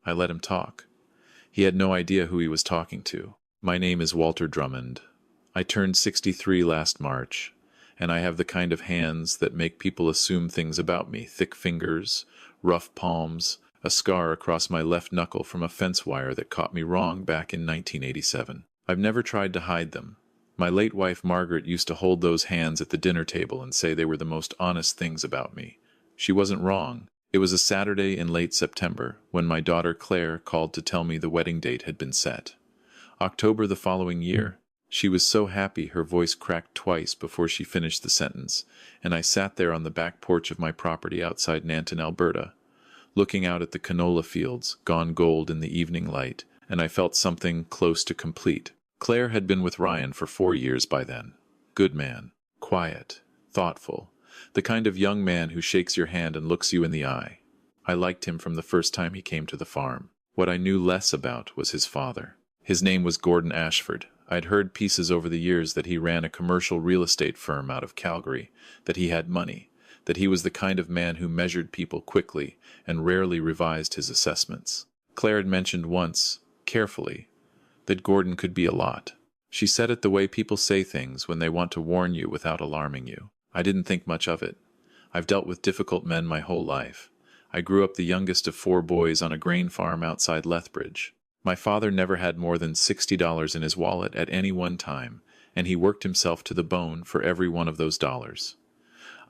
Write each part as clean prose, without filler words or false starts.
I let him talk. He had no idea who he was talking to. My name is Walter Drummond. I turned 63 last March, and I have the kind of hands that make people assume things about me. Thick fingers, rough palms, a scar across my left knuckle from a fence wire that caught me wrong back in 1987. I've never tried to hide them. My late wife Margaret used to hold those hands at the dinner table and say they were the most honest things about me. She wasn't wrong. It was a Saturday in late September when my daughter Claire called to tell me the wedding date had been set. October the following year. She was so happy her voice cracked twice before she finished the sentence, and I sat there on the back porch of my property outside Nanton, Alberta, looking out at the canola fields, gone gold in the evening light, and I felt something close to complete. Claire had been with Ryan for 4 years by then. Good man, quiet, thoughtful, the kind of young man who shakes your hand and looks you in the eye. I liked him from the first time he came to the farm. What I knew less about was his father. His name was Gordon Ashford. I'd heard pieces over the years that he ran a commercial real estate firm out of Calgary, that he had money, that he was the kind of man who measured people quickly and rarely revised his assessments. Claire had mentioned once, carefully, that Gordon could be a lot. She said it the way people say things when they want to warn you without alarming you. I didn't think much of it. I've dealt with difficult men my whole life. I grew up the youngest of 4 boys on a grain farm outside Lethbridge. My father never had more than $60 in his wallet at any one time, and he worked himself to the bone for every one of those dollars.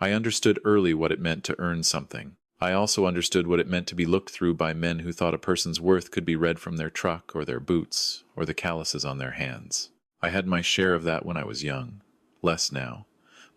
I understood early what it meant to earn something. I also understood what it meant to be looked through by men who thought a person's worth could be read from their truck or their boots or the calluses on their hands. I had my share of that when I was young. Less now.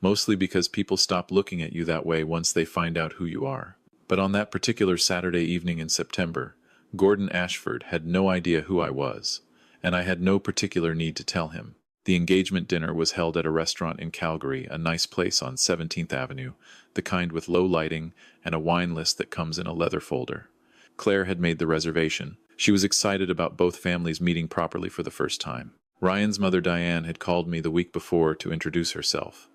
Mostly because people stop looking at you that way once they find out who you are. But on that particular Saturday evening in September, Gordon Ashford had no idea who I was, and I had no particular need to tell him. The engagement dinner was held at a restaurant in Calgary, a nice place on 17th Avenue, the kind with low lighting and a wine list that comes in a leather folder. Claire had made the reservation. She was excited about both families meeting properly for the first time. Ryan's mother Diane had called me the week before to introduce herself.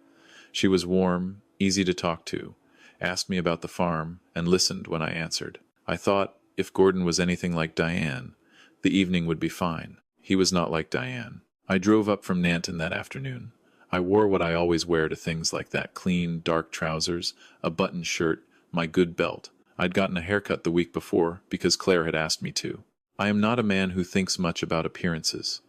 She was warm, easy to talk to, asked me about the farm, and listened when I answered. I thought, if Gordon was anything like Diane, the evening would be fine. He was not like Diane. I drove up from Nanton that afternoon. I wore what I always wear to things like that: clean, dark trousers, a buttoned shirt, my good belt. I'd gotten a haircut the week before because Claire had asked me to. I am not a man who thinks much about appearances,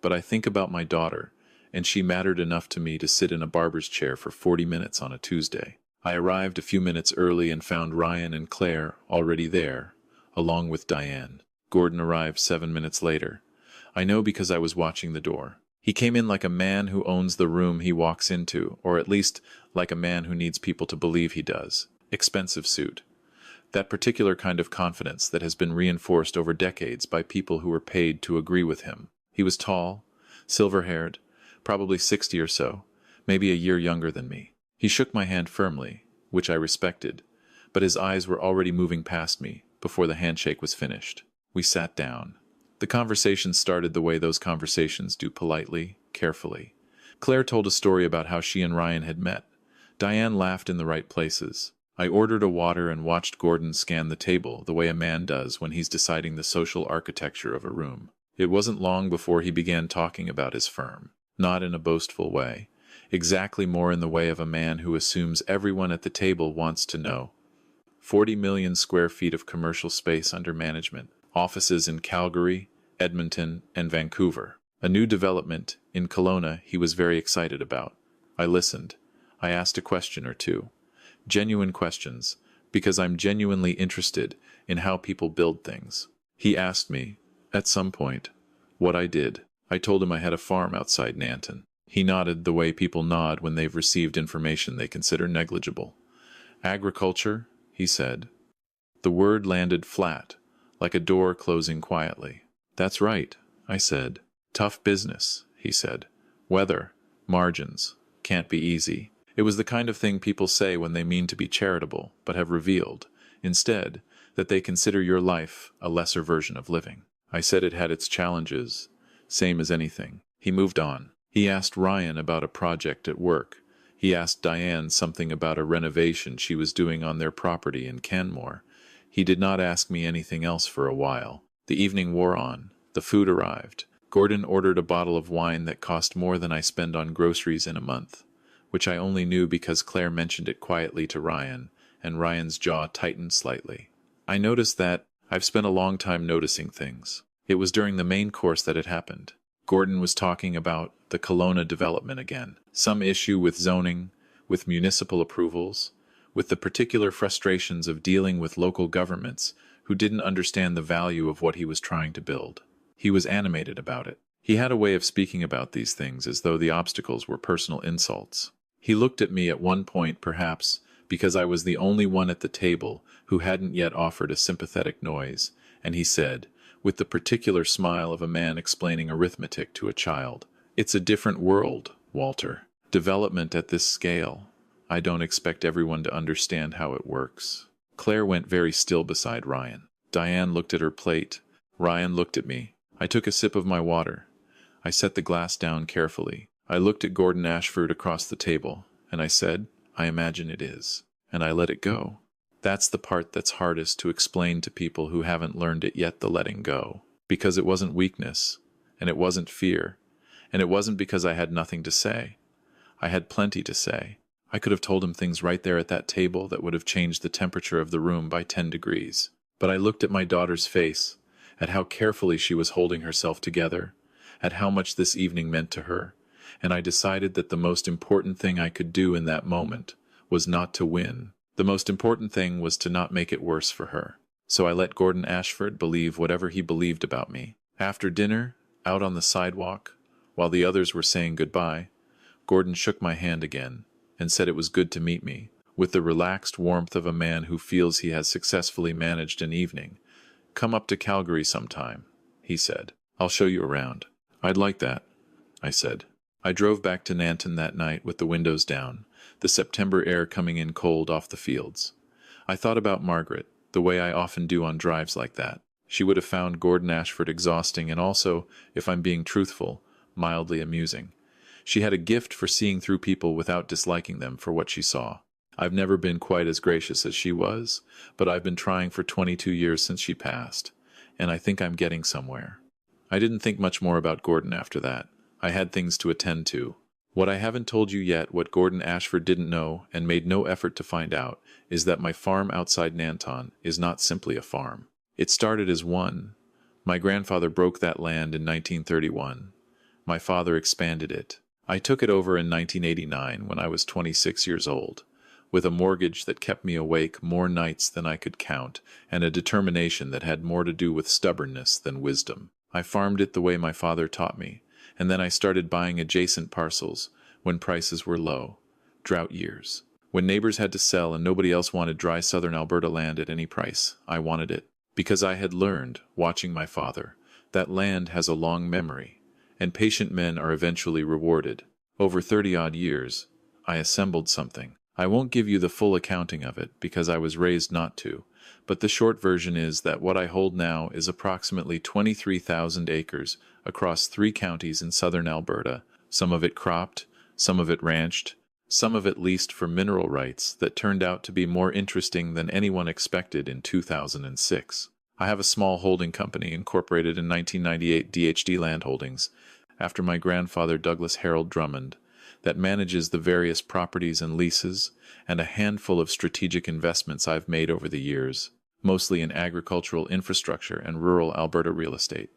but I think about my daughter, and she mattered enough to me to sit in a barber's chair for 40 minutes on a Tuesday. I arrived a few minutes early and found Ryan and Claire already there, along with Diane. Gordon arrived 7 minutes later. I know because I was watching the door. He came in like a man who owns the room he walks into, or at least like a man who needs people to believe he does. Expensive suit. That particular kind of confidence that has been reinforced over decades by people who were paid to agree with him. He was tall, silver-haired, probably 60 or so, maybe a year younger than me. He shook my hand firmly, which I respected, but his eyes were already moving past me before the handshake was finished. We sat down. The conversation started the way those conversations do, politely, carefully. Claire told a story about how she and Ryan had met. Diane laughed in the right places. I ordered a water and watched Gordon scan the table the way a man does when he's deciding the social architecture of a room. It wasn't long before he began talking about his firm, not in a boastful way, exactly more in the way of a man who assumes everyone at the table wants to know. 40 million square feet of commercial space under management, offices in Calgary, Edmonton, and Vancouver. A new development in Kelowna he was very excited about. I listened. I asked a question or two. Genuine questions, because I'm genuinely interested in how people build things. He asked me, at some point, what I did. I told him I had a farm outside Nanton. He nodded the way people nod when they've received information they consider negligible. Agriculture, he said. The word landed flat, like a door closing quietly. That's right, I said. Tough business, he said. Weather, margins, can't be easy. It was the kind of thing people say when they mean to be charitable, but have revealed, instead, that they consider your life a lesser version of living. I said it had its challenges, same as anything. He moved on. He asked Ryan about a project at work. He asked Diane something about a renovation she was doing on their property in Canmore. He did not ask me anything else for a while. The evening wore on. The food arrived. Gordon ordered a bottle of wine that cost more than I spend on groceries in a month, which I only knew because Claire mentioned it quietly to Ryan, and Ryan's jaw tightened slightly. I noticed that. I've spent a long time noticing things. It was during the main course that it happened. Gordon was talking about the Kelowna development again. Some issue with zoning, with municipal approvals, with the particular frustrations of dealing with local governments who didn't understand the value of what he was trying to build. He was animated about it. He had a way of speaking about these things as though the obstacles were personal insults. He looked at me at one point, perhaps, because I was the only one at the table who hadn't yet offered a sympathetic noise, and he said, with the particular smile of a man explaining arithmetic to a child, "It's a different world, Walter. Development at this scale. I don't expect everyone to understand how it works." Claire went very still beside Ryan. Diane looked at her plate. Ryan looked at me. I took a sip of my water. I set the glass down carefully. I looked at Gordon Ashford across the table, and I said, "I imagine it is." And I let it go. That's the part that's hardest to explain to people who haven't learned it yet, the letting go. Because it wasn't weakness, and it wasn't fear, and it wasn't because I had nothing to say. I had plenty to say. I could have told him things right there at that table that would have changed the temperature of the room by 10 degrees. But I looked at my daughter's face, at how carefully she was holding herself together, at how much this evening meant to her, and I decided that the most important thing I could do in that moment was not to win. The most important thing was to not make it worse for her. So I let Gordon Ashford believe whatever he believed about me. After dinner, out on the sidewalk, while the others were saying goodbye, Gordon shook my hand again and said it was good to meet me, with the relaxed warmth of a man who feels he has successfully managed an evening. "Come up to Calgary sometime," he said. "I'll show you around." "I'd like that," I said. I drove back to Nanton that night with the windows down, the September air coming in cold off the fields. I thought about Margaret, the way I often do on drives like that. She would have found Gordon Ashford exhausting and also, if I'm being truthful, mildly amusing. She had a gift for seeing through people without disliking them for what she saw. I've never been quite as gracious as she was, but I've been trying for 22 years since she passed, and I think I'm getting somewhere. I didn't think much more about Gordon after that. I had things to attend to. What I haven't told you yet, what Gordon Ashford didn't know and made no effort to find out, is that my farm outside Nanton is not simply a farm. It started as one. My grandfather broke that land in 1931. My father expanded it. I took it over in 1989 when I was 26 years old, with a mortgage that kept me awake more nights than I could count and a determination that had more to do with stubbornness than wisdom. I farmed it the way my father taught me, and then I started buying adjacent parcels when prices were low, drought years. When neighbors had to sell and nobody else wanted dry southern Alberta land at any price, I wanted it. Because I had learned, watching my father, that land has a long memory, and patient men are eventually rewarded. Over 30-odd years, I assembled something. I won't give you the full accounting of it because I was raised not to, but the short version is that what I hold now is approximately 23,000 acres across 3 counties in southern Alberta, some of it cropped, some of it ranched, some of it leased for mineral rights that turned out to be more interesting than anyone expected in 2006. I have a small holding company incorporated in 1998, DHD Land Holdings, after my grandfather Douglas Harold Drummond, that manages the various properties and leases and a handful of strategic investments I've made over the years, mostly in agricultural infrastructure and rural Alberta real estate,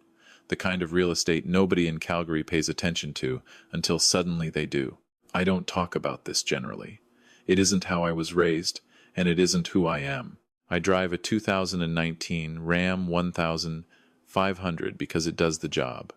the kind of real estate nobody in Calgary pays attention to until suddenly they do. I don't talk about this generally. It isn't how I was raised, and it isn't who I am. I drive a 2019 Ram 1500 because it does the job.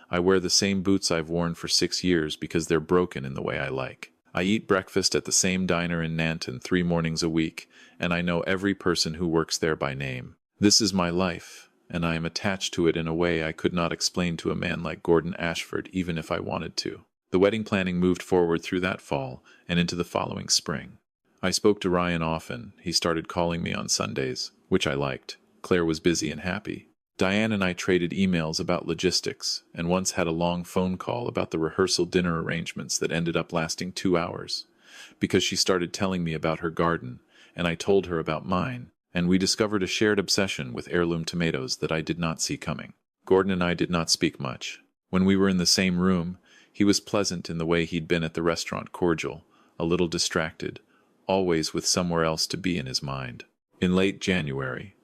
I wear the same boots I've worn for 6 years because they're broken in the way I like. I eat breakfast at the same diner in Nanton 3 mornings a week, and I know every person who works there by name. This is my life, and I am attached to it in a way I could not explain to a man like Gordon Ashford even if I wanted to. The wedding planning moved forward through that fall and into the following spring. I spoke to Ryan often. He started calling me on Sundays, which I liked. Claire was busy and happy. Diane and I traded emails about logistics, and once had a long phone call about the rehearsal dinner arrangements that ended up lasting 2 hours, because she started telling me about her garden, and I told her about mine, and we discovered a shared obsession with heirloom tomatoes that I did not see coming. Gordon and I did not speak much. When we were in the same room, he was pleasant in the way he'd been at the restaurant, cordial, a little distracted, always with somewhere else to be in his mind. In late January,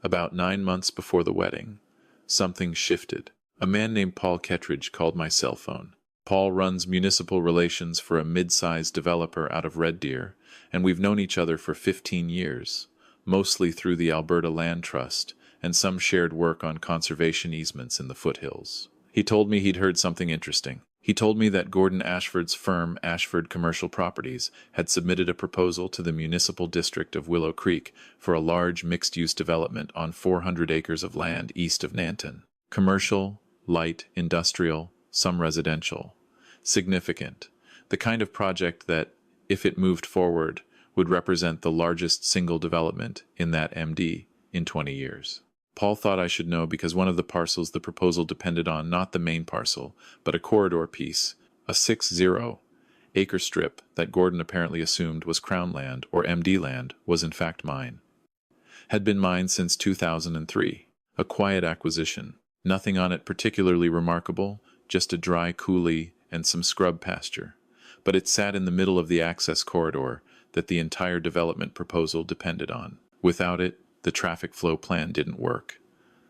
about 9 months before the wedding, something shifted. A man named Paul Kettridge called my cell phone. Paul runs municipal relations for a mid-sized developer out of Red Deer, and we've known each other for 15 years, mostly through the Alberta Land Trust and some shared work on conservation easements in the foothills. He told me he'd heard something interesting. He told me that Gordon Ashford's firm, Ashford Commercial Properties, had submitted a proposal to the municipal district of Willow Creek for a large mixed-use development on 400 acres of land east of Nanton. Commercial, light, industrial, some residential. Significant. The kind of project that, if it moved forward, would represent the largest single development in that MD in 20 years. Paul thought I should know because one of the parcels the proposal depended on, not the main parcel, but a corridor piece, a 60-acre strip that Gordon apparently assumed was Crown land or MD land, was in fact mine. Had been mine since 2003. A quiet acquisition. Nothing on it particularly remarkable, just a dry coulee and some scrub pasture. But it sat in the middle of the access corridor that the entire development proposal depended on. Without it, the traffic flow plan didn't work.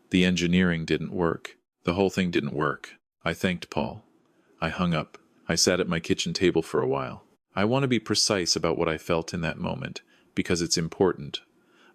The engineering didn't work. The whole thing didn't work. I thanked Paul. I hung up. I sat at my kitchen table for a while. I want to be precise about what I felt in that moment, because it's important.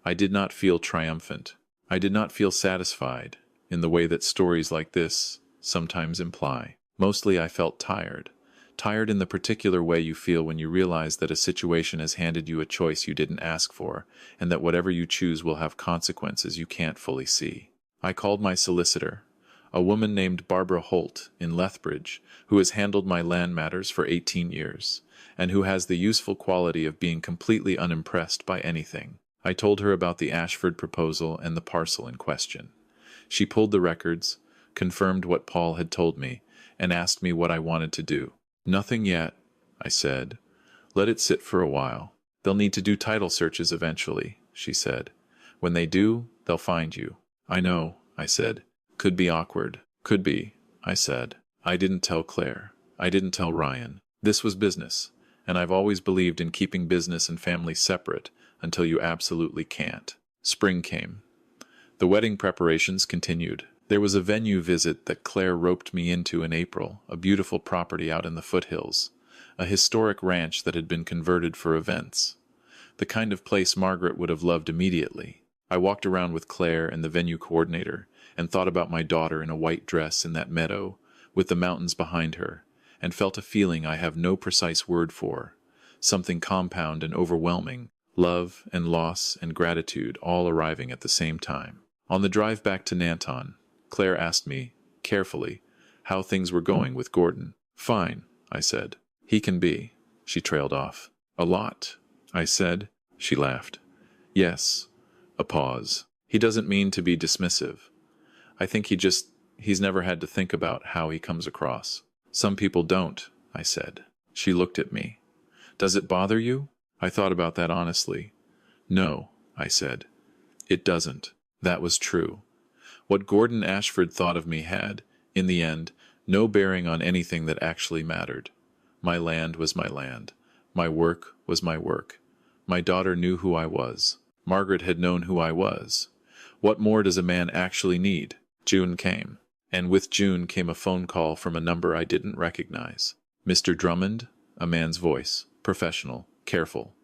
I did not feel triumphant. I did not feel satisfied, in the way that stories like this sometimes imply. Mostly I felt tired. Tired in the particular way you feel when you realize that a situation has handed you a choice you didn't ask for, and that whatever you choose will have consequences you can't fully see. I called my solicitor, a woman named Barbara Holt in Lethbridge, who has handled my land matters for 18 years, and who has the useful quality of being completely unimpressed by anything. I told her about the Ashford proposal and the parcel in question. She pulled the records, confirmed what Paul had told me, and asked me what I wanted to do. "Nothing yet," I said. "Let it sit for a while. They'll need to do title searches eventually," she said. "When they do, they'll find you." "I know," I said. "Could be awkward." "Could be," I said. I didn't tell Claire. I didn't tell Ryan. This was business, and I've always believed in keeping business and family separate until you absolutely can't. Spring came. The wedding preparations continued. There was a venue visit that Claire roped me into in April, a beautiful property out in the foothills, a historic ranch that had been converted for events. The kind of place Margaret would have loved immediately. I walked around with Claire and the venue coordinator and thought about my daughter in a white dress in that meadow, with the mountains behind her, and felt a feeling I have no precise word for, something compound and overwhelming, love and loss and gratitude all arriving at the same time. On the drive back to Nanton, Claire asked me, carefully, how things were going with Gordon. "Fine," I said. "He can be." She trailed off. "A lot," I said. She laughed. "Yes." A pause. "He doesn't mean to be dismissive. I think he's never had to think about how he comes across." "Some people don't," I said. She looked at me. "Does it bother you?" I thought about that honestly. "No," I said. "It doesn't." That was true. What Gordon Ashford thought of me had, in the end, no bearing on anything that actually mattered. My land was my land. My work was my work. My daughter knew who I was. Margaret had known who I was. What more does a man actually need? June came. And with June came a phone call from a number I didn't recognize. "Mr. Drummond?" A man's voice. Professional. Careful.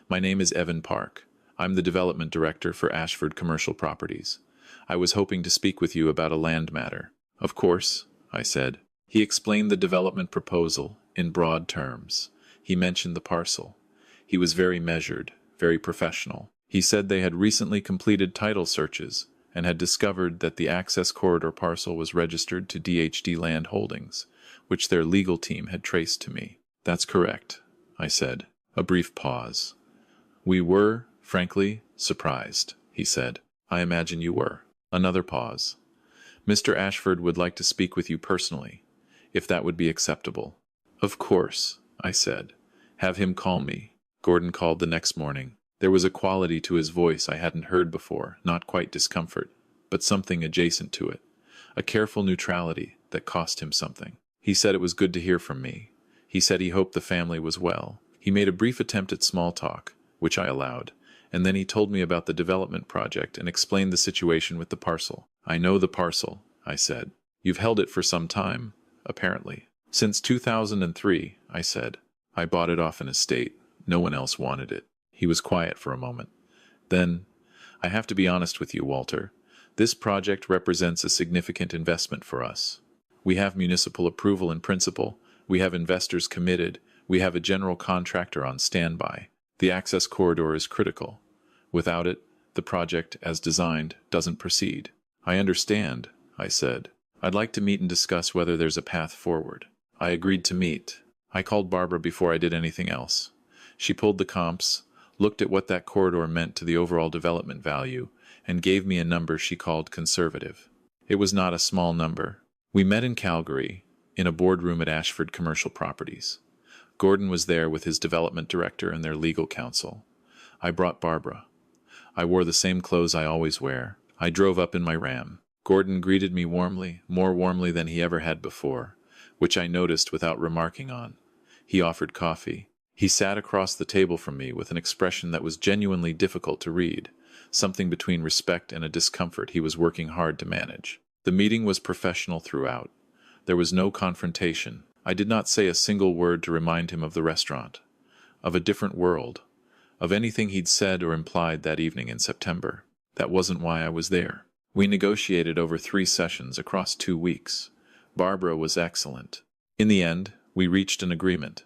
"My name is Evan Park. I'm the development director for Ashford Commercial Properties. I was hoping to speak with you about a land matter." "Of course," I said. He explained the development proposal in broad terms. He mentioned the parcel. He was very measured, very professional. He said they had recently completed title searches and had discovered that the access corridor parcel was registered to DHD Land Holdings, which their legal team had traced to me. "That's correct," I said. A brief pause. "We were, frankly, surprised," he said. "I imagine you were." Another pause. "Mr. Ashford would like to speak with you personally, if that would be acceptable." "Of course," I said. "Have him call me." Gordon called the next morning. There was a quality to his voice I hadn't heard before, not quite discomfort, but something adjacent to it. A careful neutrality that cost him something. He said it was good to hear from me. He said he hoped the family was well. He made a brief attempt at small talk, which I allowed, and then he told me about the development project and explained the situation with the parcel. I know the parcel, I said. You've held it for some time, apparently. Since 2003, I said. I bought it off an estate. No one else wanted it. He was quiet for a moment. Then, I have to be honest with you, Walter. This project represents a significant investment for us. We have municipal approval in principle. We have investors committed. We have a general contractor on standby. The access corridor is critical. Without it, the project, as designed, doesn't proceed. I understand, I said. I'd like to meet and discuss whether there's a path forward. I agreed to meet. I called Barbara before I did anything else. She pulled the comps, looked at what that corridor meant to the overall development value, and gave me a number she called conservative. It was not a small number. We met in Calgary, in a boardroom at Ashford Commercial Properties. Gordon was there with his development director and their legal counsel. I brought Barbara. I wore the same clothes I always wear. I drove up in my Ram. Gordon greeted me warmly, more warmly than he ever had before, which I noticed without remarking on. He offered coffee. He sat across the table from me with an expression that was genuinely difficult to read, something between respect and a discomfort he was working hard to manage. The meeting was professional throughout. There was no confrontation. I did not say a single word to remind him of the restaurant, of a different world, of anything he'd said or implied that evening in September. That wasn't why I was there. We negotiated over 3 sessions across 2 weeks. Barbara was excellent. In the end, we reached an agreement.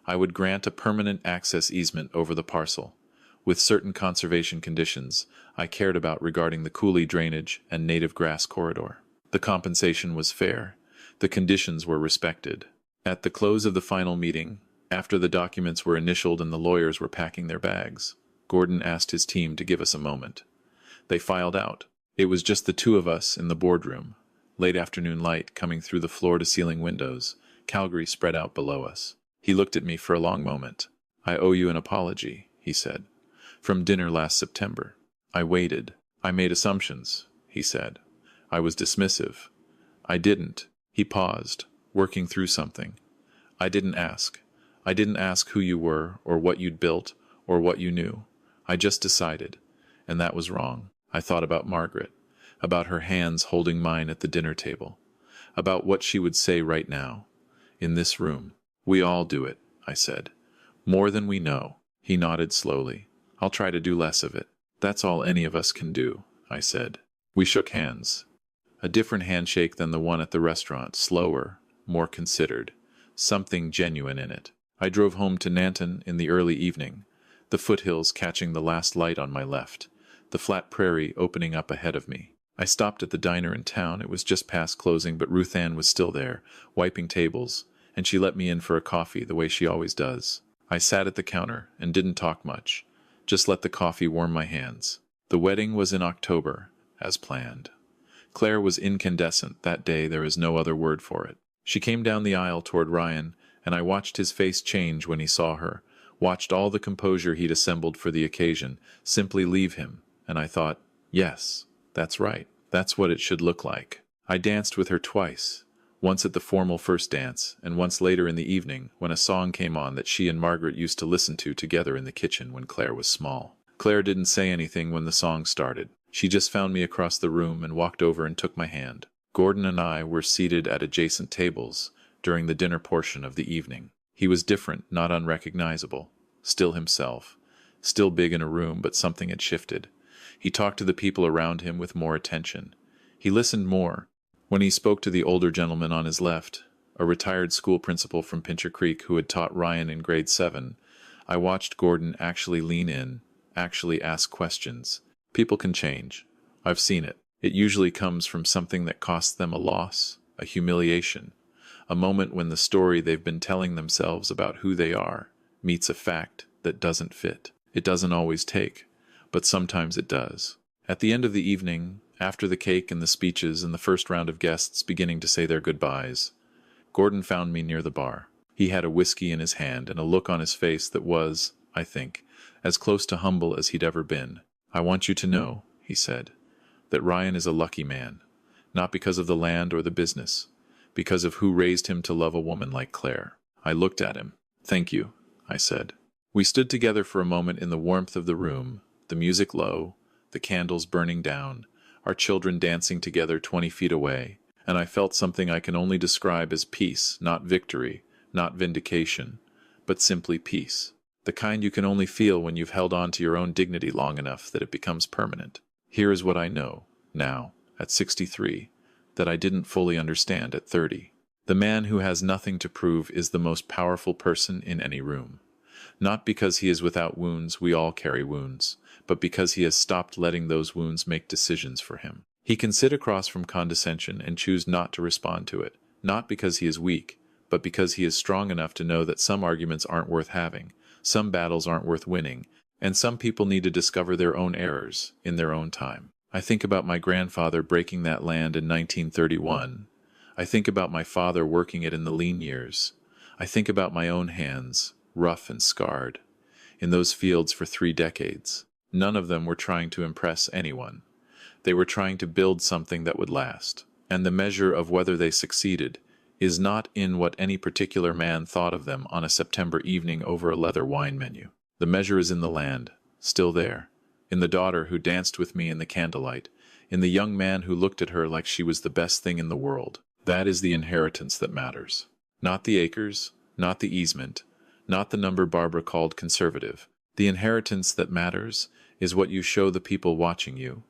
I would grant a permanent access easement over the parcel, with certain conservation conditions I cared about regarding the coulee drainage and native grass corridor. The compensation was fair. The conditions were respected. At the close of the final meeting, after the documents were initialed and the lawyers were packing their bags, Gordon asked his team to give us a moment. They filed out. It was just the 2 of us in the boardroom, late afternoon light coming through the floor-to-ceiling windows, Calgary spread out below us. He looked at me for a long moment. I owe you an apology, he said. From dinner last September. I waited. I made assumptions, he said. I was dismissive. I didn't. He paused, working through something. I didn't ask. I didn't ask who you were, or what you'd built, or what you knew. I just decided. And that was wrong. I thought about Margaret, about her hands holding mine at the dinner table, about what she would say right now, in this room. We all do it, I said. More than we know. He nodded slowly. I'll try to do less of it. That's all any of us can do, I said. We shook hands. A different handshake than the one at the restaurant, slower, more considered, something genuine in it. I drove home to Nanton in the early evening, the foothills catching the last light on my left, the flat prairie opening up ahead of me. I stopped at the diner in town. It was just past closing, but Ruth Ann was still there, wiping tables, and she let me in for a coffee the way she always does. I sat at the counter and didn't talk much, just let the coffee warm my hands. The wedding was in October, as planned. Claire was incandescent that day. There is no other word for it. She came down the aisle toward Ryan, and I watched his face change when he saw her, watched all the composure he'd assembled for the occasion simply leave him, and I thought, yes, that's right. That's what it should look like. I danced with her twice, once at the formal first dance, and once later in the evening when a song came on that she and Margaret used to listen to together in the kitchen when Claire was small. Claire didn't say anything when the song started. She just found me across the room and walked over and took my hand. Gordon and I were seated at adjacent tables during the dinner portion of the evening. He was different, not unrecognizable, still himself, still big in a room, but something had shifted. He talked to the people around him with more attention. He listened more. When he spoke to the older gentleman on his left, a retired school principal from Pincher Creek who had taught Ryan in grade 7, I watched Gordon actually lean in, actually ask questions. People can change. I've seen it. It usually comes from something that costs them a loss, a humiliation, a moment when the story they've been telling themselves about who they are meets a fact that doesn't fit. It doesn't always take, but sometimes it does. At the end of the evening, after the cake and the speeches and the first round of guests beginning to say their goodbyes, Gordon found me near the bar. He had a whiskey in his hand and a look on his face that was, I think, as close to humble as he'd ever been. "I want you to know," he said, "that Ryan is a lucky man, not because of the land or the business, because of who raised him to love a woman like Claire." I looked at him. "Thank you," I said. We stood together for a moment in the warmth of the room, the music low, the candles burning down, our children dancing together 20 feet away, and I felt something I can only describe as peace, not victory, not vindication, but simply peace. The kind you can only feel when you've held on to your own dignity long enough that it becomes permanent. Here is what I know, now, at 63, that I didn't fully understand at 30. The man who has nothing to prove is the most powerful person in any room. Not because he is without wounds, we all carry wounds, but because he has stopped letting those wounds make decisions for him. He can sit across from condescension and choose not to respond to it, not because he is weak, but because he is strong enough to know that some arguments aren't worth having, some battles aren't worth winning, and some people need to discover their own errors in their own time. I think about my grandfather breaking that land in 1931. I think about my father working it in the lean years. I think about my own hands, rough and scarred, in those fields for 3 decades. None of them were trying to impress anyone. They were trying to build something that would last. And the measure of whether they succeeded is not in what any particular man thought of them on a September evening over a leather wine menu. The measure is in the land, still there, in the daughter who danced with me in the candlelight, in the young man who looked at her like she was the best thing in the world. That is the inheritance that matters. Not the acres, not the easement, not the number Barbara called conservative. The inheritance that matters is what you show the people watching you,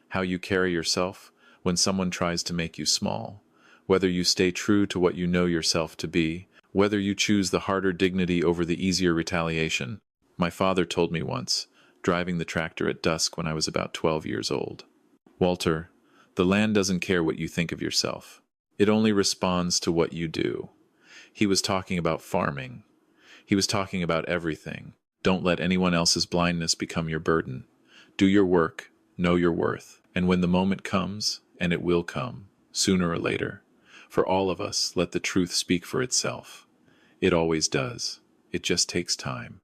how you carry yourself when someone tries to make you small, whether you stay true to what you know yourself to be, whether you choose the harder dignity over the easier retaliation. My father told me once, driving the tractor at dusk when I was about 12 years old, "Walter, the land doesn't care what you think of yourself. It only responds to what you do." He was talking about farming. He was talking about everything. Don't let anyone else's blindness become your burden. Do your work, know your worth, and when the moment comes, and it will come, sooner or later, for all of us, let the truth speak for itself. It always does. It just takes time.